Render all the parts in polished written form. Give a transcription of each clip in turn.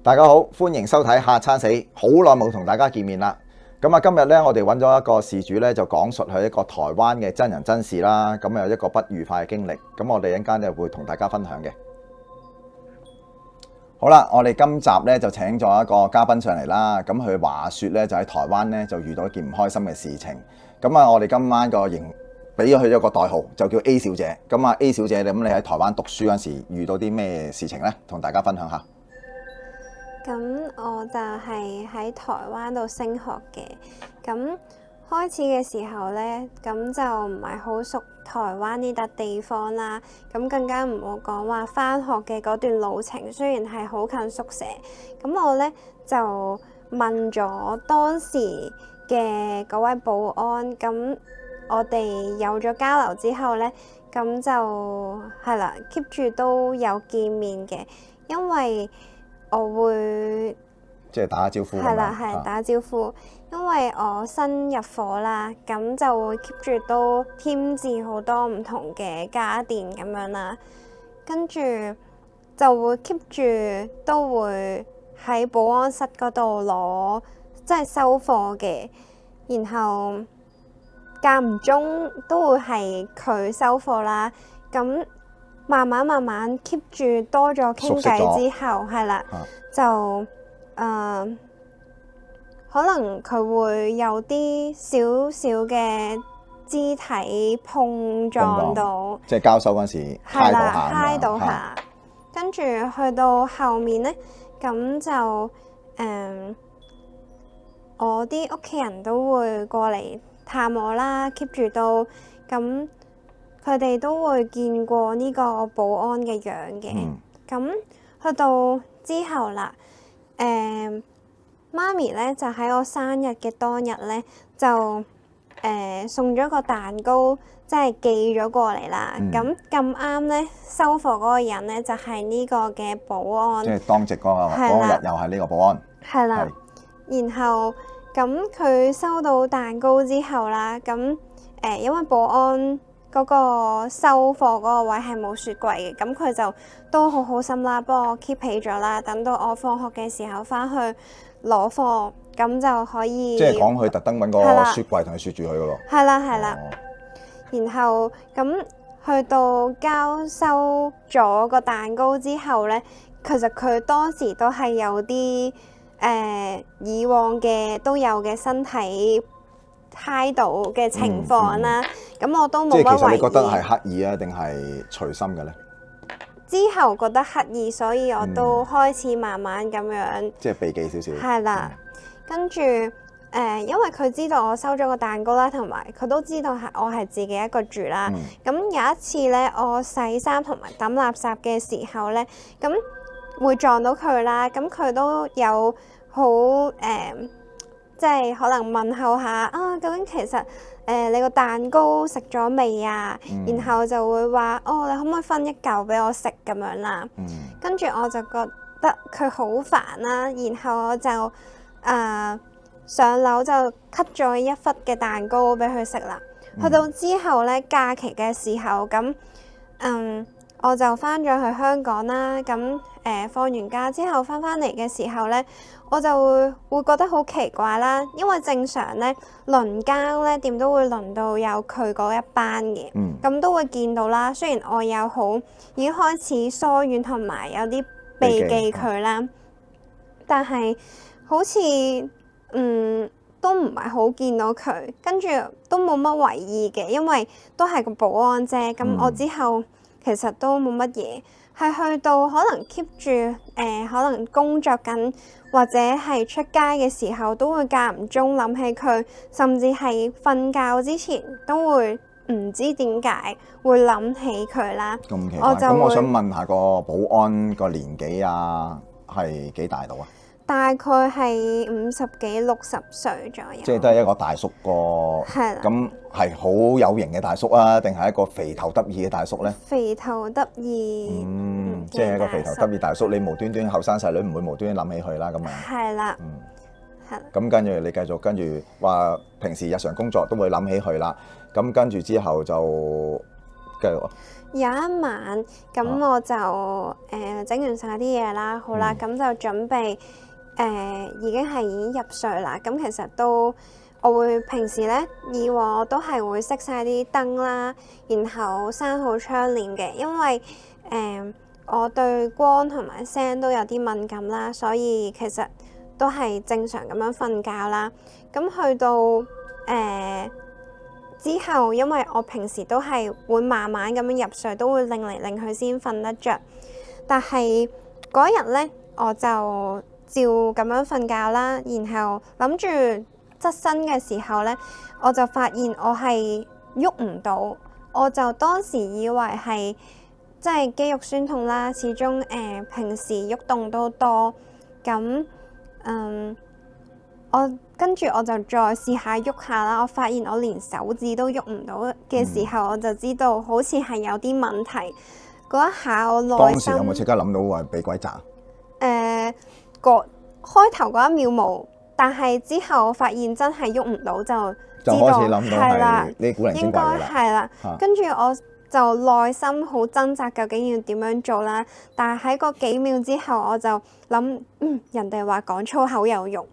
大家好，歡迎收睇嚇餐死，好耐冇同大家見面啦。咁啊，今日咧我哋揾咗一個事主咧，就講述佢一個台灣嘅真人真事啦。咁有一個不愉快嘅經歷，咁我哋一陣間就會同大家分享嘅。好啦，我哋今集咧就請咗一個嘉賓上嚟啦。咁佢話說咧就喺台灣咧就遇到一件唔開心嘅事情。咁啊，我哋今晚個型俾咗佢一個代號，就叫 A 小姐。咁啊 A 小姐，咁你喺台灣讀書嗰時遇到啲咩事情咧？同大家分享下。咁我就係喺台灣度升學嘅，咁開始嘅時候呢，咁就唔係好熟台灣呢笪地方啦，咁更加唔好講話返學嘅嗰段路程，雖然係好近宿舍，咁我呢就問咗當時嘅嗰位保安，咁我哋有咗交流之後呢，咁就係啦 keep 住都有見面嘅，因為我會即係打下招呼，係啦，係打招呼，因為我新入伙啦，咁就會 keep 住都添置好多唔同嘅家電咁樣啦，跟住就會 keep 住都會喺保安室嗰度攞即係收貨嘅，然後間唔中都會係佢收貨啦，咁慢慢 keep 住多咗傾偈之後，係啦，就可能佢會有啲少少嘅肢體碰撞到，即係交手嗰時係啦，揩到下，跟住去到後面呢，咁就我啲屋企人都會過嚟探我啦 ，keep 住都咁。佢哋都會見過呢個保安嘅樣嘅，咁去到之後啦，媽咪咧就喺我生日嘅當日咧就送咗個蛋糕，即係寄咗過嚟啦。咁咁啱咧收貨嗰個人咧就係呢個嘅保安，即係當值嗰日又係呢個保安。係啦，然後咁佢收到蛋糕之後啦，咁因為保安嗰個收貨嗰個位係冇雪櫃嘅，咁佢就都好好心啦，幫我 keep 起咗啦。等到我放學嘅時候翻去攞貨，咁就可以。即係講佢特登揾個雪櫃同佢雪住佢噶咯。係啦，然後咁去到交收咗個蛋糕之後咧，其實佢當時都係有啲以往嘅都有嘅身體態度嘅情況啦，咁我都冇乜懷疑。即係其實你覺得係刻意啊，定係隨心嘅咧？之後覺得刻意，所以我都開始慢慢咁樣，即係避忌少少。係啦，跟住因為佢知道我收咗個蛋糕啦，同埋佢都知道我係自己一個住啦。咁有一次咧，我洗衫同埋抌垃圾嘅時候咧，咁會撞到佢啦。咁佢都有好即係可能問候下啊，究竟其實你個蛋糕食咗未啊？然後就會話哦，你可唔可以分一嚿俾我食咁樣啦？跟住我就覺得佢好煩啦，然後我就上樓就 cut 咗一忽嘅蛋糕俾佢食啦。去到之後咧，假期嘅時候咁我就翻咗去香港啦。咁放完假之後翻嚟嘅時候咧，我就會覺得好奇怪啦，因為正常咧輪更咧點都會輪到有佢嗰一班嘅，咁都會見到啦。雖然我已經開始疏遠同埋有啲避忌佢啦，但係好似都唔係好見到佢，跟住都冇乜為意嘅，因為都係個保安啫。咁我之後其實都冇乜嘢。係去到可能 keep 住可能工作緊或者係出街嘅時候，都會間唔中諗起佢，甚至係瞓覺之前都會唔知點解會諗起佢啦。咁奇怪，咁我想問下個保安個年紀啊，係幾大到啊？大概係50幾60歲左右。即係都係一個大叔個，係啦。咁係好有型嘅大叔啊，定係一個肥頭得意嘅大叔咧？肥頭得意。即係一個肥頭得意大叔，你無端端後生細女唔會無端端諗起佢啦，咁啊。係啦。係。咁跟住你繼續跟住話，平時日常工作都會諗起佢啦。咁跟住之後就繼續啊。有一晚咁我就整完晒啲嘢啦，好啦，咁就準備已經入睡啦。咁其實都我會平時咧，以往我都係會熄晒啲燈啦，然後閂好窗簾嘅，因為我對光同埋聲都有啲敏感啦，所以其實都係正常咁樣瞓覺啦。咁去到之後，因為我平時都係會慢慢咁樣入睡，都會擰嚟擰去先瞓得着。但係嗰日咧，我就照咁樣瞓覺啦，然後諗住側身嘅時候咧，我就發現我係喐唔到，我就當時以為係即係肌肉酸痛啦，始終平時喐動都多，咁跟住我就再試下喐下啦，我發現我連手指都喐唔到嘅時候，我就知道好似係有啲問題。嗰一下我內心當時有冇即刻諗到話俾鬼砸？開頭嗰一秒冇，但係之後我發現真係喐唔到，就知道開始諗到係呢古靈精怪嘅啦。係啦，跟住我就內心好掙扎，究竟要點樣做啦？但係喺嗰幾秒之後，我就諗，人哋話講粗口有用，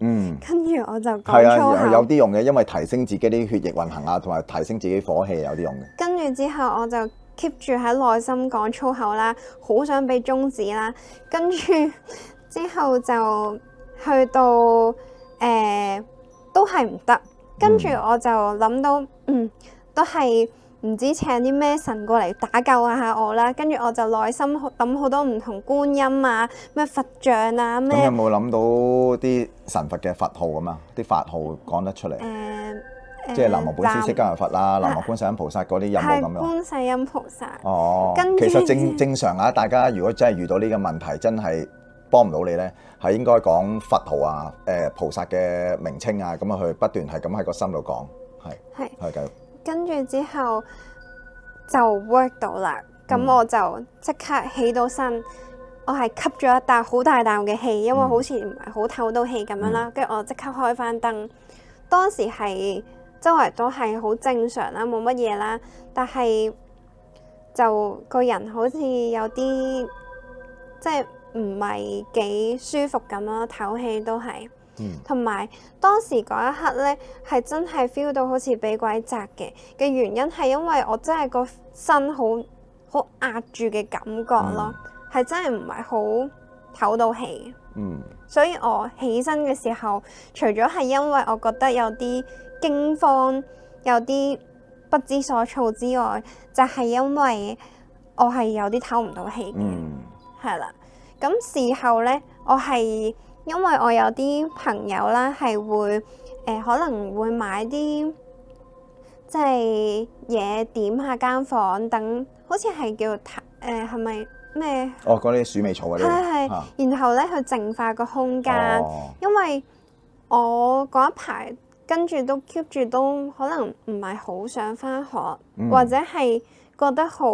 跟住我就講粗口，有啲用嘅，因為提升自己啲血液運行啊，同埋提升自己火氣有啲用嘅。跟住之後我就 keep 住喺內心講粗口啦，好想俾中指啦，跟住之後就去到都係唔得，跟住我就諗到都係唔知請啲咩神過嚟打救下我啦，跟住我就內心諗好多唔同觀音啊，咩佛像啊，咩咁有冇諗到啲神佛嘅佛號咁啊？啲法號講得出嚟？即係南無本師釋迦牟尼佛啦，南無觀世音菩薩嗰啲有冇咁樣？觀世音菩薩。哦，其實正常啊，大家如果真係遇到呢個問題，真係幫唔到你咧，係應該講佛號啊，菩薩嘅名稱啊，咁啊去不斷係咁喺個心度講，係繼續。跟住之後就 work 到啦，咁我就即刻起到身，我係吸咗一啖好大啖嘅氣，因為好似唔係好透到氣咁樣啦，跟住我即刻開翻燈。當時係周圍都係好正常啦，冇乜嘢啦，但係就個人好似有啲即係唔係幾舒服咁咯，唞氣都係。同埋當時嗰一刻咧，係真係 feel 到好似俾鬼砸嘅原因係因為我真係個身好壓住嘅感覺咯，係真係唔係好唞到氣。所以我起身嘅時候，除咗係因為我覺得有啲驚慌、有啲不知所措之外，就係因為我係有啲唞唔到氣嘅，係啦。咁事後咧，我係因為我有啲朋友啦，係會可能會買啲即係嘢點下間房等，好似係叫係咪咩？嗰啲鼠尾草嗰啲。係，然後咧去淨化個空間，因為我嗰一排跟住都 keep 住都可能唔係好想返學，或者係覺得好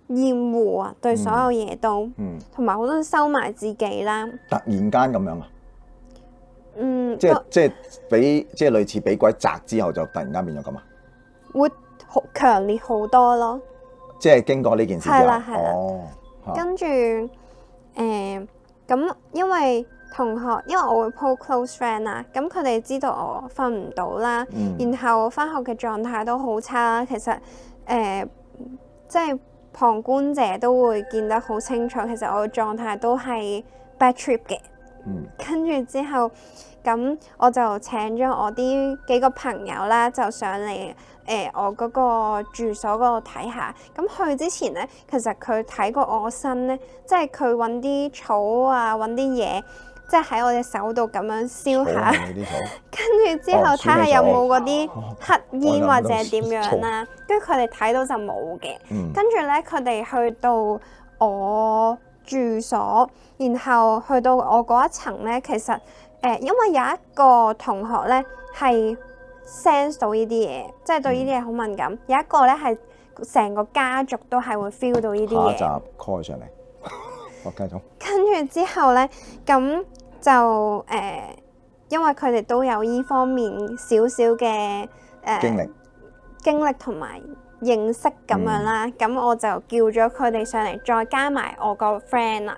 厭惡啊，對所有嘢都，同埋好多收埋自己啦。突然間咁樣啊？即係類似俾鬼砸之後就突然間變咗咁啊？會好強烈好多咯。即係經過呢件事之後。係啦。跟住咁因為同學，因為我會 po close friend 啦，咁佢哋知道我瞓唔到啦，然後返學嘅狀態都好差啦。其實即係旁觀者都會見得好清楚，其實我嘅狀態都係 bad trip 嘅。跟住之後，咁我就請咗我啲幾個朋友啦，就上嚟我嗰個住所嗰度睇下。咁去之前咧，其實佢睇過我身咧，即係佢揾啲草啊，揾啲嘢，即係喺我隻手度咁樣燒下。跟住之後睇下有冇嗰啲黑煙或者點樣啦。跟住佢哋睇到就冇嘅。跟住咧，佢哋去到我住所，然後去到我嗰一層咧，其實因為有一個同學咧係 sense 到呢啲嘢，即係對呢啲嘢好敏感。有一個咧係成個家族都係會 feel 到呢啲嘢。下集 call 上嚟，我繼續。跟住之後咧，咁就因為佢哋都有呢方面少少嘅經歷同埋認識咁樣啦，咁我就叫咗佢哋上嚟，再加埋我個 friend 啦。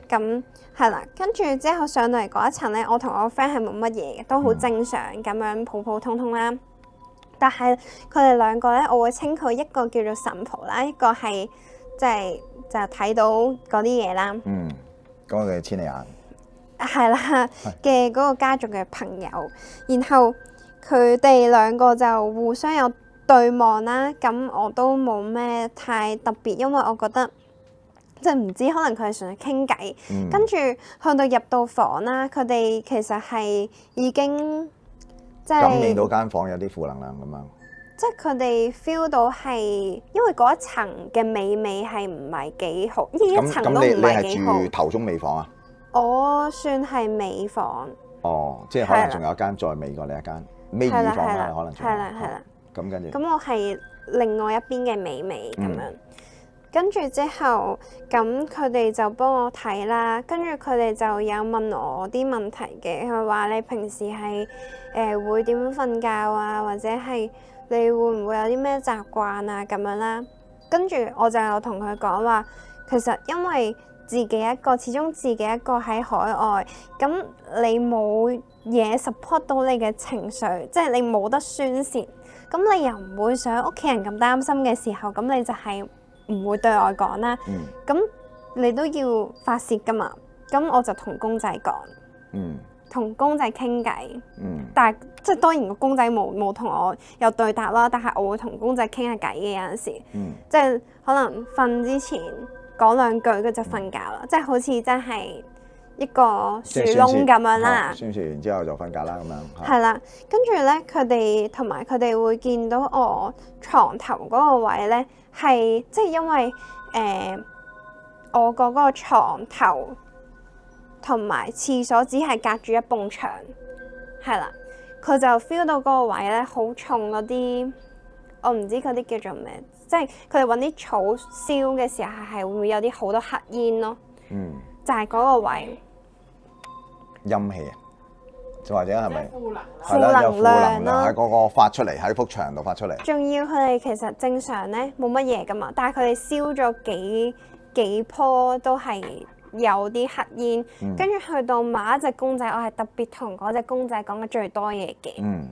咁係啦，跟住之後上到嚟嗰一層咧，我同我 friend 係冇乜嘢嘅，都好正常咁樣普普通通啦。但係佢哋兩個咧，我會稱佢一個叫做神婆啦，一個係即係就睇到嗰啲嘢啦。嗰個嘅千里眼係啦嘅嗰個家族嘅朋友，然後佢哋兩個就互相有對望啦。咁我都冇咩太特別，因為我覺得即係唔知，可能佢係純粹傾偈。跟住去到入到房啦，佢哋其實係已經即係感應到間房有啲負能量咁樣。即係佢哋 feel 到係，因為嗰一層嘅尾尾係唔係幾好，呢一層都唔係幾好。咁你係住頭中尾房啊？我算係尾房。哦，即係可能仲有一間再尾過你一間尾二房啦，可能仲有。係啦。咁跟住。咁我係另外一邊嘅尾咁樣。跟住之後，咁佢哋就幫我睇啦。跟住佢哋就有問我啲問題嘅，佢話你平時係會點樣瞓覺啊，或者係你會唔會有啲咩習慣啊咁樣啦。跟住我就有同佢講話，其實因為自己一個，始終自己一個喺海外，咁你冇嘢 support 到你嘅情緒，即係你冇得宣泄，咁你又唔會想屋企人咁擔心嘅時候，咁你就係唔會對外講啦。咁你都要發泄噶嘛，咁我就同公仔講，同公仔傾偈。但係即係當然個公仔冇同我有對答啦，但係我會同公仔傾下偈嘅有陣時，即係可能瞓之前講兩句，佢就瞓覺啦，即係好似真係一個樹窿咁樣啦。宣泄完之後就瞓覺啦，咁樣。係啦，跟住咧，佢哋同埋佢哋會見到我床頭嗰個位咧，係即係因為我嗰個牀頭同埋廁所只係隔住一埲牆，係啦，佢就 feel 到嗰個位咧好重嗰啲，我唔知嗰啲叫做咩。即係佢哋揾啲草燒嘅時候係會有啲好多黑煙咯。就係嗰個位陰氣啊，就或者係咪負能量咯？喺嗰個發出嚟，喺幅牆度發出嚟。仲要佢哋其實正常咧冇乜嘢噶嘛，但係佢哋燒咗幾棵都係有啲黑煙。跟住去到某一隻公仔，我係特別同嗰隻公仔講嘅最多嘢嘅。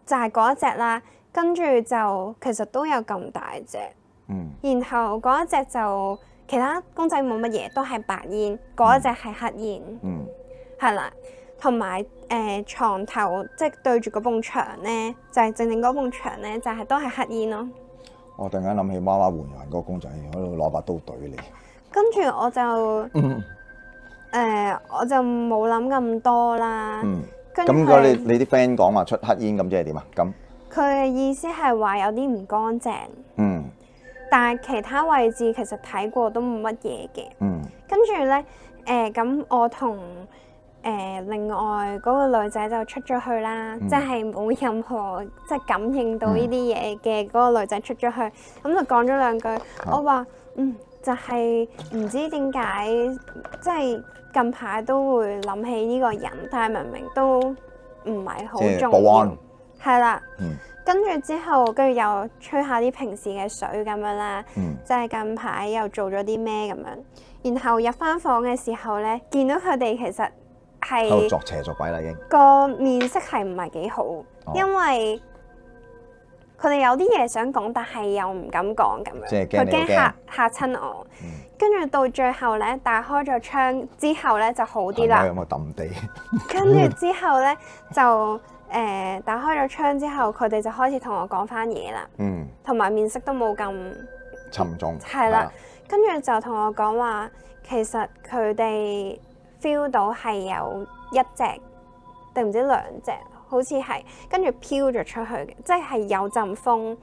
就係嗰一隻啦。跟住就其實都有咁大隻，然後嗰一隻就其他公仔冇乜嘢，都係白煙，嗰一隻係黑煙，係啦，同埋牀頭即係對住嗰埲牆咧，就係正嗰埲牆咧，就係都係黑煙咯。我突然間諗起媽媽換人嗰個公仔喺度攞把刀對你，跟住我就冇諗咁多啦。咁如果你啲 friend 講話出黑煙咁，即係點啊？咁佢嘅意思係話有啲唔乾淨，但係其他位置其實睇過都冇乜嘢嘅。跟住咧，咁我同另外嗰個女仔就出咗去啦，即係冇任何即係感應到呢啲嘢嘅嗰個女仔出咗去，咁就講咗兩句。我話就係唔知點解，即係近排都會諗起呢個人，但係明明都唔係好重要。係啦，跟住之後，跟住又吹下啲平時嘅水咁樣啦，即係近排又做咗啲咩咁樣。然後入翻房嘅時候咧，見到佢哋其實係喺度作邪作鬼啦，已經個面色係唔係幾好，因為佢哋有啲嘢想講，但係又唔敢講咁樣，即係佢驚嚇親我。跟住到最後咧，打開咗窗之後咧就好啲啦。有冇揼地？跟住之後咧就打開咗窗之後，佢哋就開始同我講翻嘢啦。同埋面色都冇咁沉重。係啦，跟住就同我講話，其實佢哋 feel 到係有一隻定唔知兩隻，好似係跟住飄咗出去嘅，即係有陣風。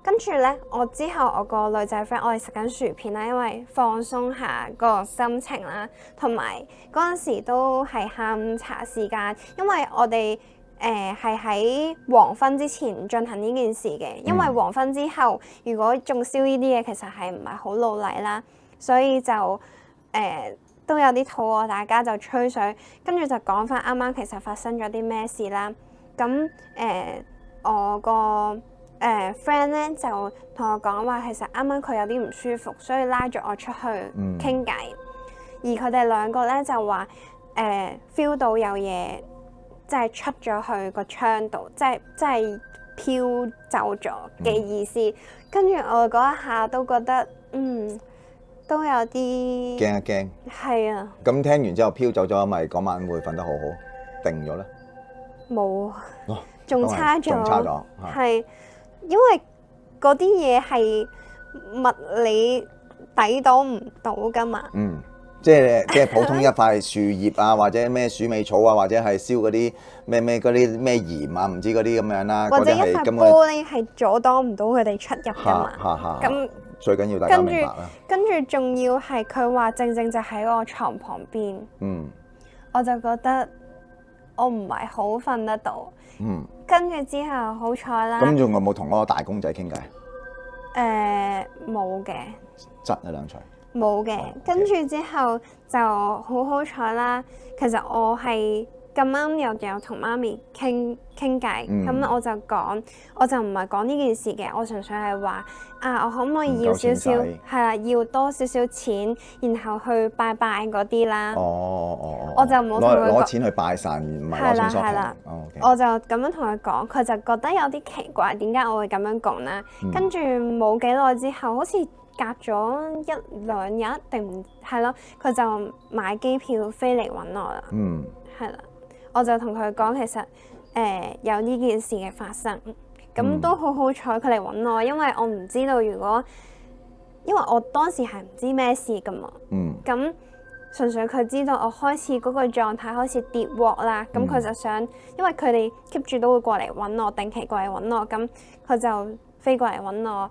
跟住咧，我之後我個女仔 friend，我哋食緊薯片啦，因為放鬆下個心情啦，同埋嗰陣時都係下午茶時間，因為我哋係喺黃昏之前進行呢件事嘅，因為黃昏之後如果仲燒呢啲嘢，其實係唔係好老禮啦，所以就都有啲肚餓，大家就吹水，跟住就講翻啱啱其實發生咗啲咩事啦。咁我個 friend 咧就同我講話，其實啱啱佢有啲唔舒服，所以拉咗我出去傾偈。而佢哋兩個咧就話feel 到有嘢即係出咗去個窗度，即係飄走咗嘅意思。跟住我嗰一下都覺得都有啲驚一驚。係啊，咁聽完之後飄走咗，咪嗰晚會瞓得好好，定咗咧？冇，仲差咗，仲差咗，係因為嗰啲嘢係物理抵擋唔到噶嘛。即係普通一塊樹葉啊，或者咩鼠尾草啊，或者係燒嗰啲咩嗰啲咩鹽啊，唔知嗰啲咁樣啦，或者一塊玻璃係阻擋唔到佢哋出入噶嘛。咁最緊要大家明白啦。跟住仲要係佢話正正就喺我床旁邊。我就覺得我唔係好瞓得到。跟住之後好彩啦。咁仲有冇同嗰個大公仔傾偈？冇嘅。窒一兩錘。冇嘅，跟住之後就好彩啦。其實我係咁啱又有同媽咪傾偈，咁我就講，我就唔係講呢件事嘅，我純粹係話我可唔可以要少少係啦，要多少少錢，然後去拜拜嗰啲啦。我就冇同佢攞錢去拜神，唔係攞錢索賠。我就咁樣同佢講，佢就覺得有啲奇怪，點解我會咁樣講啦？跟住冇幾耐之後，好似隔咗一兩日定唔係咯，佢就買機票飛嚟揾我啦。係啦，我就同佢講其實有呢件事嘅發生，咁都好彩佢嚟揾我，因為我唔知道因為我當時係唔知咩事噶嘛。咁純粹佢知道我開始嗰個狀態開始跌鑊啦，咁佢就想，因為佢哋 keep 住都會過嚟揾我，定期過嚟揾我，咁佢就飛過嚟揾我。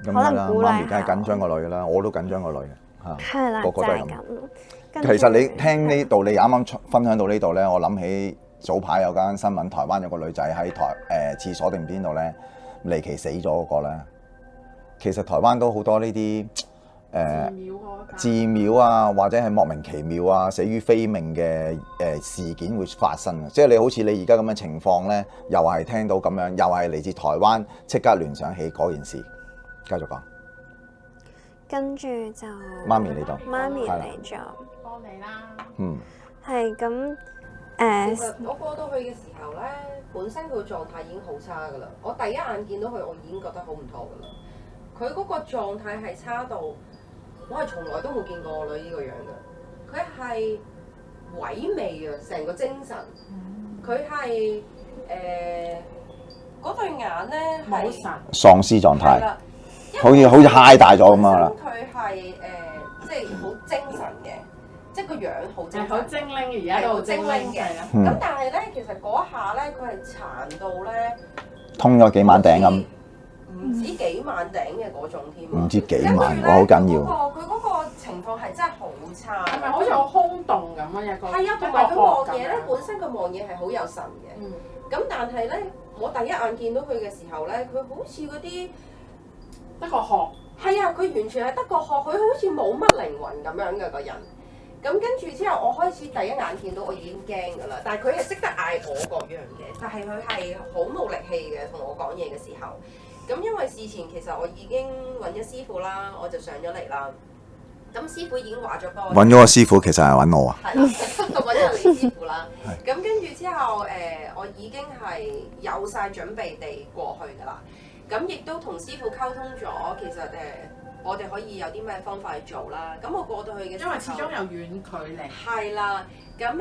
可能鼓勵下。媽咪梗係緊張個女啦，我都緊張個女嘅嚇。係啦，個個都係咁。其實你聽呢度，你啱啱分享到呢度咧，我諗起早排有間新聞，台灣有個女仔喺廁所定邊度咧離奇死咗嗰個咧。其實台灣都好多呢啲寺廟啊，或者係莫名其妙啊死於非命嘅事件會發生嘅。即係你好似你而家咁嘅情況咧，又係聽到咁樣，又係嚟自台灣，即刻聯想起嗰件事。繼續講，跟住就媽咪嚟到，媽咪嚟咗，幫你啦。係咁其實我過到去嘅時候咧，本身佢個狀態已經好差噶啦。我第一眼見到佢，我已經覺得好唔妥噶啦。佢嗰個狀態係差到，我係從來都冇見過我女呢個樣嘅。佢係萎靡啊，成個精神。佢係嗰對眼咧係喪屍狀態。好似 high 大咗咁樣啦。佢係即係好精神嘅，即係個樣好精神。好精靈，而家都好精靈嘅。咁但係咧，其實嗰一下咧，佢係殘到咧，通咗幾萬頂咁。唔止幾萬頂嘅嗰種添。唔知幾萬，哇！好緊要。佢嗰個情況係真係好差。係咪好似好空洞咁啊？一個係啊，同埋佢望嘢咧，本身佢望嘢係好有神嘅。咁但係咧，我第一眼見到佢嘅時候咧，佢好似嗰啲。得個殼，係啊！佢完全係得個殼，佢好似冇乜靈魂咁樣嘅個人。咁跟住之後，我開始第一眼見到我已經驚㗎啦。但係佢係識得嗌我嗰樣嘅，但係佢係好冇力氣嘅同我講嘢嘅時候。咁因為事前其實我已經揾咗師傅啦，我就上咗嚟啦。咁師傅已經話咗幫我揾咗個師傅，其實係揾我啊。係啦，揾咗李師傅啦。咁跟住之後，我已經係有晒準備地過去㗎啦。咁亦都同師傅溝通咗，其實我哋可以有啲咩方法去做啦。咁我過到去嘅時候，因為始終有遠距離。係啦，咁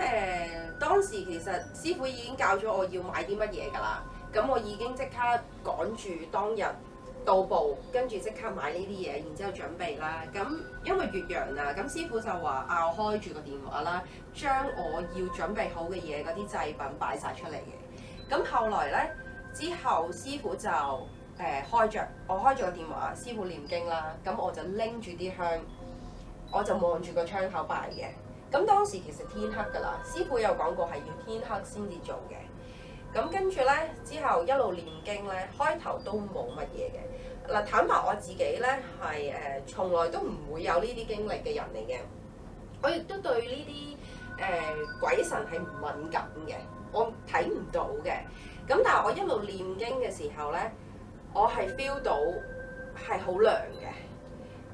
當時其實師傅已經教咗我要買啲乜嘢㗎啦。咁我已經即刻趕住當日到步，跟住即刻買呢啲嘢，然之後準備啦。咁因為越洋啊，咁師傅就話我開住個電話啦，將我要準備好嘅嘢嗰啲製品擺晒出嚟嘅。咁後來咧，之後師傅就我開咗個電話，師傅念經啦，咁我就拎住啲香，我就望住個窗口拜嘅。咁當時其實天黑㗎啦，師傅有講過係要天黑先至做嘅。咁跟住咧，之後一路念經咧，開頭都冇乜嘢嘅。嗱，坦白我自己咧係從來都唔會有呢啲經歷嘅人嚟嘅。我亦都對呢啲鬼神係唔敏感嘅，我睇唔到嘅。咁但係我一路念經嘅時候咧，我係 feel 到係好涼嘅。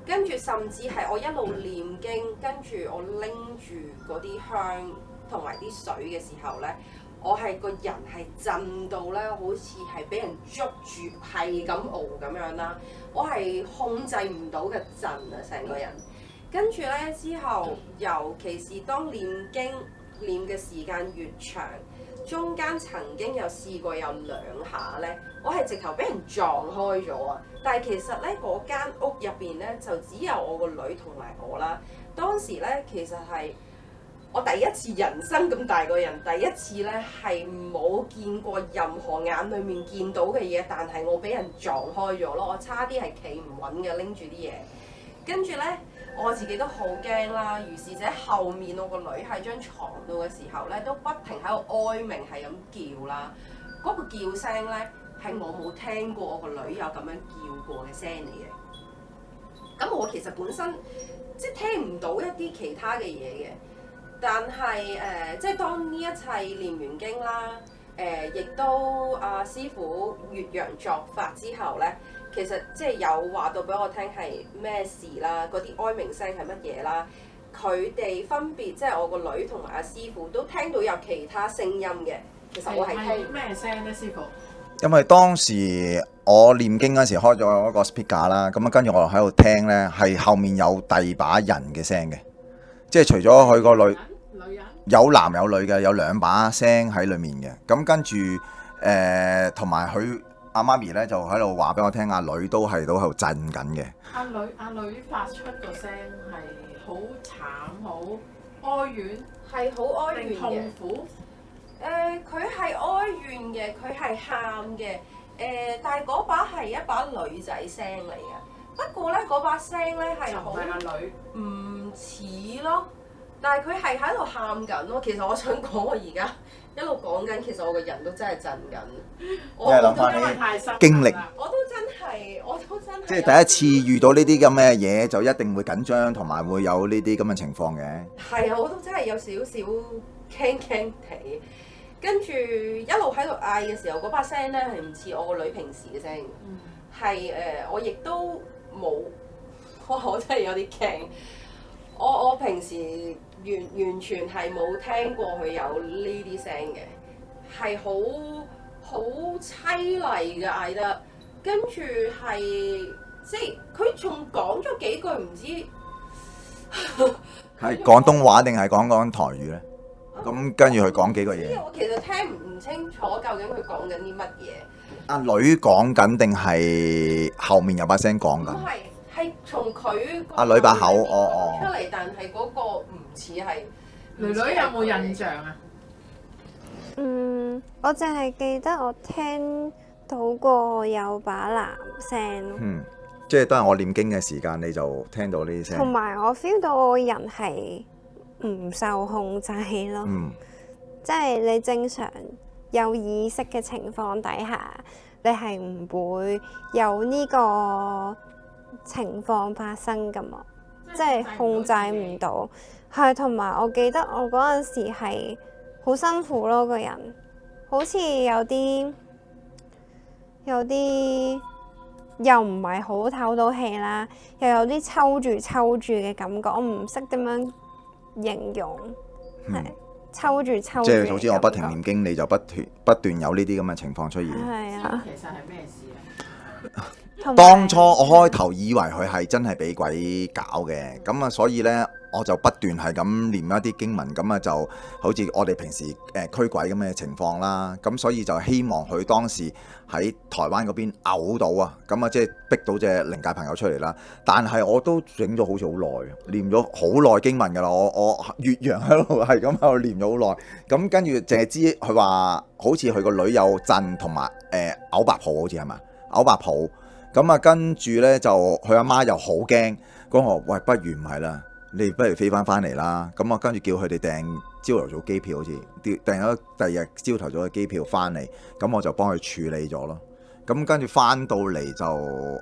跟住甚至係我一路念經，跟住我拎住嗰啲香同埋啲水嘅時候咧，我係個人係震到咧，好似係俾人捉住，係咁熬咁樣啦。我係控制唔到嘅震啊，成個人。跟住咧之後，尤其是當念經念嘅時間越長，中間曾經有試過有2下咧，我係直頭俾人撞開咗啊！但係其實咧，嗰間屋入邊咧就只有我個女同埋我啦。當時咧其實係我第一次人生咁大個人，第一次咧係冇見過任何眼裡面見到嘅嘢，但係我俾人撞開咗咯。我差啲係企唔穩嘅，拎住啲嘢，跟住咧我自己都好驚啦。如是者後面我個女喺張床度嘅時候咧，都不停喺度哀鳴，係咁叫啦。嗰個叫聲咧係我冇聽過我個女有咁樣叫過嘅聲嚟嘅。咁我其實本身即係聽唔到一啲其他嘅嘢嘅。但係即係當呢一切念完經啦，亦都阿師傅越洋作法之後咧，其實即係有話到俾我聽係咩事啦，嗰啲哀鳴聲係乜嘢啦，佢哋分別即係我個女同埋阿師傅都聽到有其他聲音嘅。其實我係聽咩聲咧，師傅？因為當時我念經嗰時開咗一個 speaker 啦，咁啊跟住我喺度聽咧，係後面有第二把人嘅聲嘅，即係除咗佢個女。女人有男有女嘅，有2把聲喺裏面嘅。咁跟住同埋佢阿媽咪咧就喺度話俾我聽，阿女都係喺度震緊嘅。阿女發出個聲係好慘、好哀怨，係好哀怨定痛嘅。苦。佢係哀怨嘅，佢係喊嘅。但係嗰把係一把女仔聲嚟嘅。不過咧，嗰把聲咧係好就唔係阿女，唔似咯。但係佢係喺度喊緊咯。其實我想講，我而家一路講緊，其實我個人都真係震緊。我諗返因為太深經歷啦我都真係。即係第一次遇到呢啲咁嘅嘢，就一定會緊張，同埋會有呢啲咁嘅情況嘅。係啊，我都真係有少少驚驚地。跟住一路喺度嗌嘅時候，嗰把聲咧係唔似我個女平時嘅聲，係我亦都冇，我真係有啲驚。我平時完全係冇聽過佢有呢啲聲嘅，係好凄厲嘅嗌得，跟住係即係佢仲講咗幾句唔知係廣東話定係講台語咧？咁跟住佢講幾個嘢。我其實聽唔清楚究竟佢講緊啲乜嘢。阿女講緊定係後面有把聲講緊？唔係，係從佢阿女把口出嚟，但係嗰個唔似係。女女有冇印象啊？我淨係記得我聽到過有把男聲咯，即係都係我念經嘅時間，你就聽到呢啲聲。同埋我 feel 到我人係唔受控制咯，即係你正常有意識嘅情況底下，你係唔會有呢個情況發生噶嘛，即係控制唔到。係，同埋我記得我嗰陣時係好辛苦咯，個人好似有啲又唔係好透到氣啦，又有啲抽住嘅感覺，我唔識點樣形容，係抽住。即係總之我不停念經，你就不斷有呢啲咁嘅情況出現。係啊，其實係咩事啊？當初我開頭以為佢係真係俾鬼搞嘅，咁啊所以呢，我就不斷係咁念一啲經文，咁啊就好似我哋平時驅鬼咁嘅情況啦。咁所以就希望佢當時喺台灣嗰邊嘔到啊，咁啊即係逼到隻靈界朋友出嚟啦。但係我都整咗好似好耐，念咗好耐經文㗎啦。我越洋喺度係咁喺度念咗好耐。咁跟住淨係知佢話好似佢個女有震同埋嘔白泡，好似係嘛嘔白泡。咁啊，跟住咧就佢阿媽又好驚，講我喂，不如唔係啦，你不如飛翻嚟啦。咁啊，跟住叫佢哋訂朝頭早機票，好似訂咗第二日朝頭早嘅機票翻嚟。咁我就幫佢處理咗咯。咁跟住翻到嚟就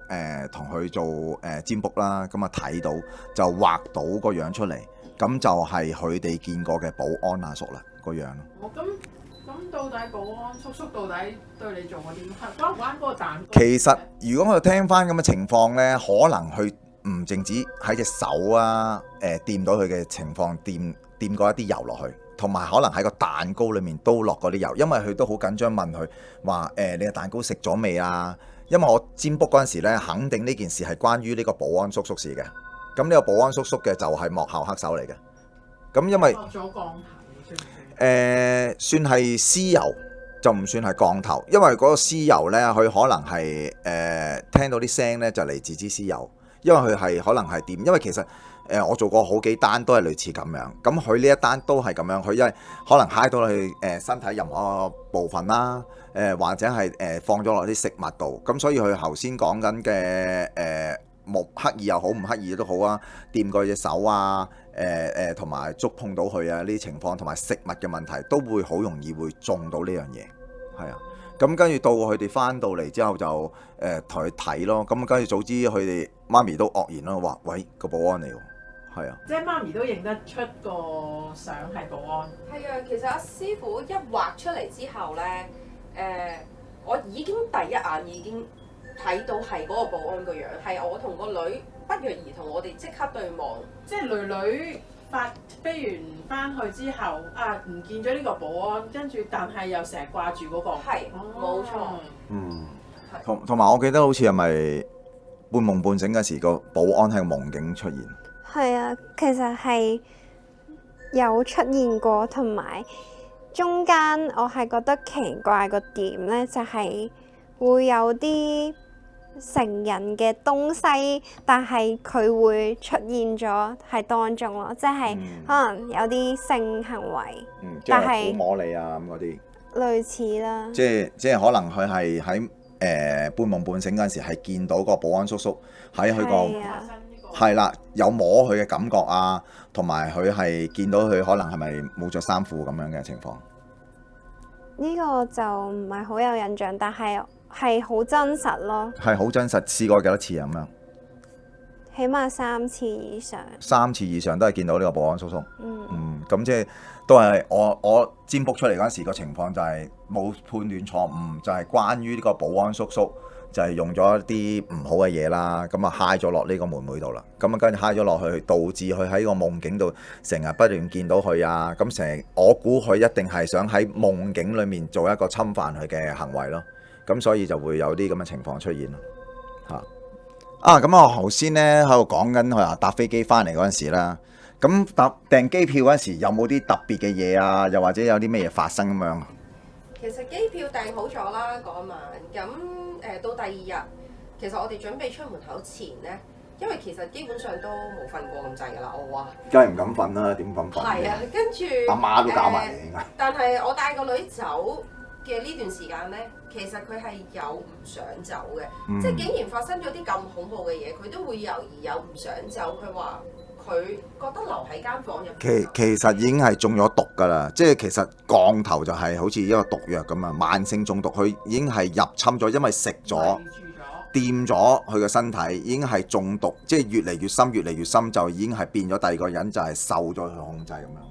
同佢做占卜啦。咁啊睇到就畫到個樣出嚟，咁就係佢哋見過嘅保安阿叔啦個樣咯。咁到到底保安叔叔到底對你做過啲乜？關唔關嗰個蛋糕？其實如果我聽翻咁嘅情況呢，可能佢唔淨止喺隻手啊，掂到佢嘅情況，掂過一啲油落去，同埋可能喺個蛋糕裡面都落嗰啲油，因為佢都好緊張問佢話你嘅蛋糕食咗未啊？因為我占卜嗰陣時呢，肯定呢件事係關於呢個保安叔叔事嘅。咁呢個保安叔叔嘅就係幕後黑手嚟嘅。咁因為落咗降頭算唔算係屍油，就唔算係降頭，因為嗰個屍油呢，佢可能係聽到啲聲呢，就嚟自支屍油，因為佢係可能係掂，因為其實我做過好幾單都係類似咁樣，咁佢呢一單都係咁樣，佢因為可能揩到佢身體任何部分啦，或者係放咗落啲食物度，咁所以佢頭先講緊嘅冇刻意又好，唔刻意都好啊，掂過隻手啊，同埋觸碰到佢啊呢啲情況，同埋食物嘅問題都會好容易會中到呢樣嘢，係啊。咁跟住到佢哋翻到嚟之後就同佢睇咯，咁跟住早知佢哋媽咪都愕然咯，話喂個保安嚟喎，係啊。即係媽咪都認得出個相係保安。係啊，其實阿師傅一畫出嚟之後咧，我已經第一眼已經睇到係嗰個保安個樣，係我同個女不約而同，我哋即刻對望。即係女女飛完翻去之後，唔見咗呢個保安，跟住但係又成日掛住嗰個。係，冇錯。嗯，同埋我記得好似係咪半夢半醒嗰時個保安喺個夢境出現？係啊，其實係有出現過，同埋中間我係覺得奇怪個點咧，就係會有啲成人嘅東西，但係佢會出現咗喺當中咯，即係可能有啲性行為，但係撫摸你啊咁嗰啲，類似啦。即係可能佢係喺半夢半醒嗰陣時係見到個保安叔叔喺佢個係啦，有摸佢嘅感覺啊，同埋佢係見到佢可能係咪冇着衫褲咁樣嘅情況？呢個就唔係好有印象，但係好真實咯。係好真實，試過幾多次咁樣？起碼3次以上。3次以上都係見到呢個保安叔叔。咁即係都係我占卜出嚟嗰陣時個情況就係冇判斷錯誤，就係關於呢個保安叔叔就係用咗一啲唔好嘅嘢啦，咁啊揩咗落呢個妹妹度啦，咁啊跟住揩咗落去，導致佢喺個夢境度成日不斷見到佢啊，咁我估佢一定係想喺夢境裡面做一個侵犯佢嘅行為咯，咁所以就會有啲咁嘅情況出現咯，嚇。咁我頭先咧喺度講緊佢話搭飛機翻嚟嗰陣時啦，咁訂機票嗰陣時有冇啲特別嘅嘢啊？又或者有啲咩嘢發生咁樣？其實機票訂好咗啦嗰晚，咁到第二日，其實我哋準備出門口前咧，因為其實基本上都冇瞓過咁滯㗎啦，我話。梗係唔敢瞓啦，點敢瞓？係啊，跟住阿媽都搞埋你。但係我帶個女走嘅呢段時間咧，其實佢係有唔想走嘅，即係竟然發生咗啲咁恐怖嘅嘢，佢都會猶豫有唔想走。佢話佢覺得留喺間房入。其實已經係中咗毒㗎啦，即係其實降頭就係好似一個毒藥咁啊，慢性中毒，佢已經係入侵咗，因為食咗、掂咗佢個身體，已經係中毒，即係越嚟越深，越嚟越深，就已經係變咗第二個人，就係受咗佢控制咁樣。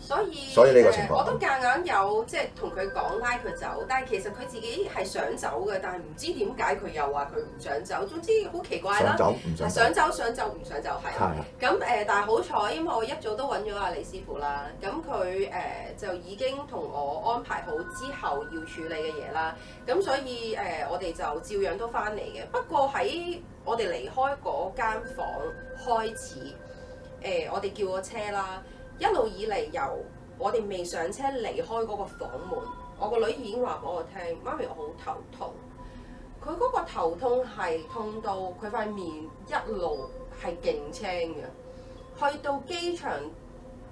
所以呢個情況，我都夾硬有即係同佢講拉佢走，但係其實佢自己係想走嘅，但係唔知點解佢又話佢唔想走，總之好奇怪啦。想走，唔想走，係。咁但係好彩，因為我一早都揾咗阿李師傅啦，咁佢就已經同我安排好之後要處理嘅嘢啦，咁所以我哋就照樣都翻嚟嘅。不過喺我哋離開嗰間房開始，我哋叫個車啦。一路以嚟由我哋未上車離開嗰個房門，我個女已經話俾我聽，媽咪我好頭痛。佢嗰個頭痛係痛到佢塊面一路係勁青嘅，去到機場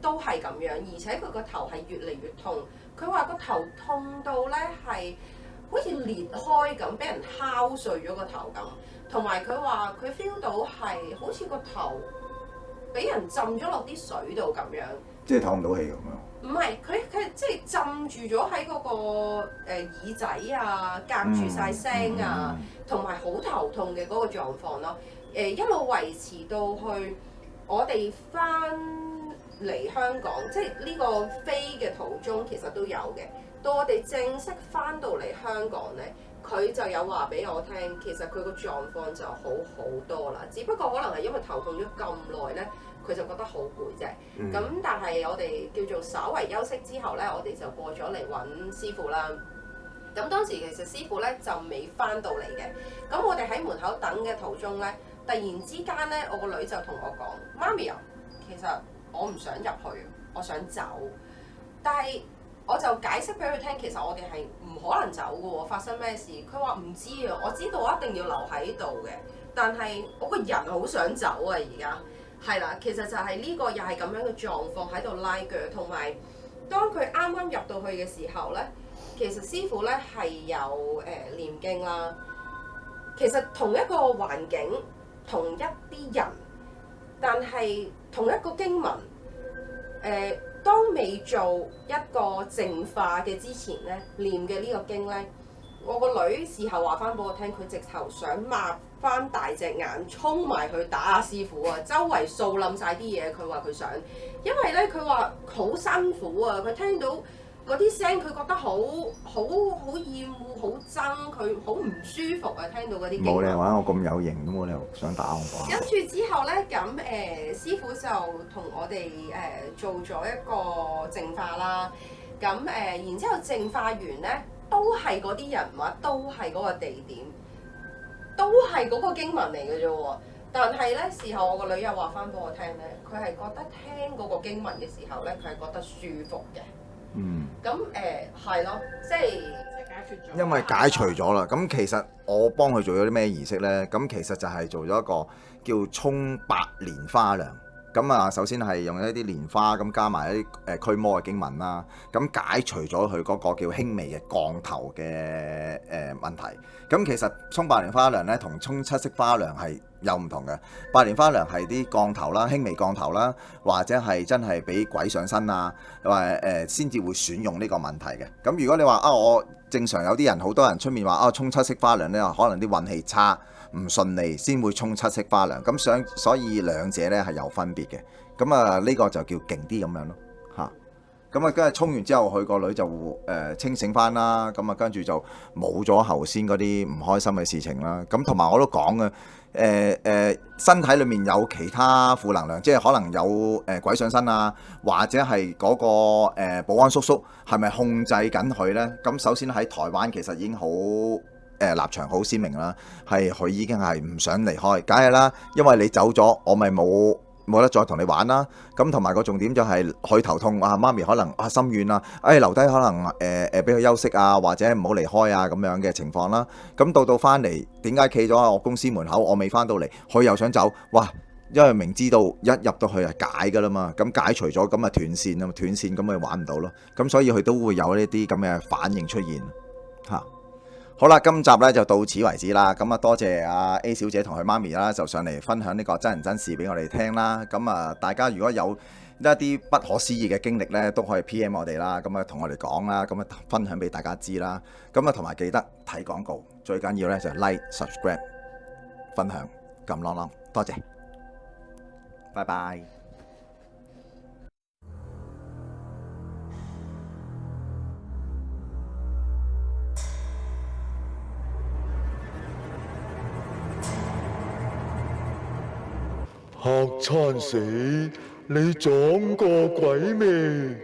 都係咁樣，而且佢個頭係越嚟越痛。佢話個頭痛到咧係好似裂開咁，俾人敲碎咗個頭咁。同埋佢話佢 feel 到係好似個頭俾人浸咗落啲水度咁樣，即係透唔到氣咁樣。唔係，佢即係浸住咗喺嗰個耳仔啊，夾住晒聲啊，同埋好頭痛嘅嗰個狀況咯。一路維持到去我哋翻嚟香港，即係呢個飛嘅途中其實都有嘅。到我哋正式翻到嚟香港咧，佢就有話俾我聽，其實佢個狀況就好好多啦。只不過可能係因為頭痛咗咁耐咧，佢就覺得好攰啫。咁、但係我哋叫做稍為休息之後咧，我哋就過咗嚟揾師傅啦。咁當時其實師傅咧就未翻到嚟嘅。咁我哋喺門口等嘅途中咧，突然之間咧，我個女就同我講：媽咪啊，其實我唔想入去，我想走。但係我就解釋俾佢聽，其實我哋係唔可能走嘅喎，發生咩事？佢話唔知啊，我知道我一定要留喺度嘅，但係我個人好想走啊！而家係啦，其實就係呢個又係咁樣嘅狀況喺度拉鋸，同埋當佢啱啱入到去嘅時候咧，其實師傅咧係有念經啦。其實同一個環境，同一啲人，但係同一個經文，當未做一個淨化嘅之前咧，念嘅呢個經咧，我個女事後話翻俾我聽，佢直頭想擘翻大隻眼，衝埋去打阿師傅啊！周圍掃冧晒啲嘢，佢話佢想，因為咧佢話好辛苦啊，佢聽到嗰啲聲，佢覺得好厭惡、好憎，佢好唔舒服啊！聽到嗰啲經文。冇理由話我咁有型，都冇理由想打我啩。跟住之後咧，咁師傅就同我哋做咗一個淨化啦。咁然之後淨化完咧，都係嗰啲人物，都係嗰個地點，都係嗰個經文嚟嘅啫喎。但係咧，事後我個女又話翻俾我聽咧，佢係覺得聽嗰個經文嘅時候咧，佢係覺得舒服嘅。咁係咯，即係解決咗。因為解除咗啦，咁其實我幫佢做咗啲咩儀式呢？咁其實就係做咗一個叫沖白蓮花涼。咁啊，首先係用一啲蓮花咁加埋一啲驅魔嘅經文啦，咁解除咗佢嗰個叫輕微嘅降頭嘅問題。咁其實沖白蓮花涼呢，同沖七色花涼係有唔同嘅。白蓮花涼係啲降頭啦，輕微降頭啦，或者係真係俾鬼上身啊，或先至會選用呢個問題嘅。咁如果你話我正常有啲人，好多人出面話沖七色花涼呢，可能啲運氣差，唔順利先會沖七色花涼。咁所以兩者呢係有分別嘅。咁啊呢個就叫勁啲咁樣咯嚇。咁啊跟住沖完之後，佢個女就清醒翻啦。咁啊跟住就冇咗頭先嗰啲唔開心嘅事情啦。咁同埋我都講嘅身體裏面有其他負能量，即係可能有鬼上身啊，或者係嗰個保安叔叔係咪控制緊佢呢？咁首先喺台灣其實已經好立場好鮮明啦，係佢已經係唔想離開，梗係啦，因為你走咗，我咪冇得再同你玩啦。咁同埋個重點就係佢頭痛啊，媽咪可能心軟啊，留低可能俾佢休息啊，或者唔好離開啊咁樣嘅情況啦。咁到翻嚟，點解企咗喺我公司門口，我未翻到嚟，佢又想走？哇！因為明知道一入到去係解㗎啦嘛，咁解除咗咁咪斷線啊，斷線咁咪玩唔到咯。咁所以佢都會有呢啲咁嘅反應出現嚇。好啦，今集咧就到此為止啦。咁啊，多謝阿 A 小姐同佢媽咪啦，就上嚟分享呢個真人真事俾我哋聽啦。咁啊，大家如果有一啲不可思議嘅經歷咧，都可以 PM 我哋啦。咁啊，同我哋講啦，咁啊，分享俾大家知啦。咁啊，同埋記得睇廣告，最緊要咧就係 like、subscribe、分享、撳啷啷。多謝，拜拜。嚇餐死！你撞過鬼未？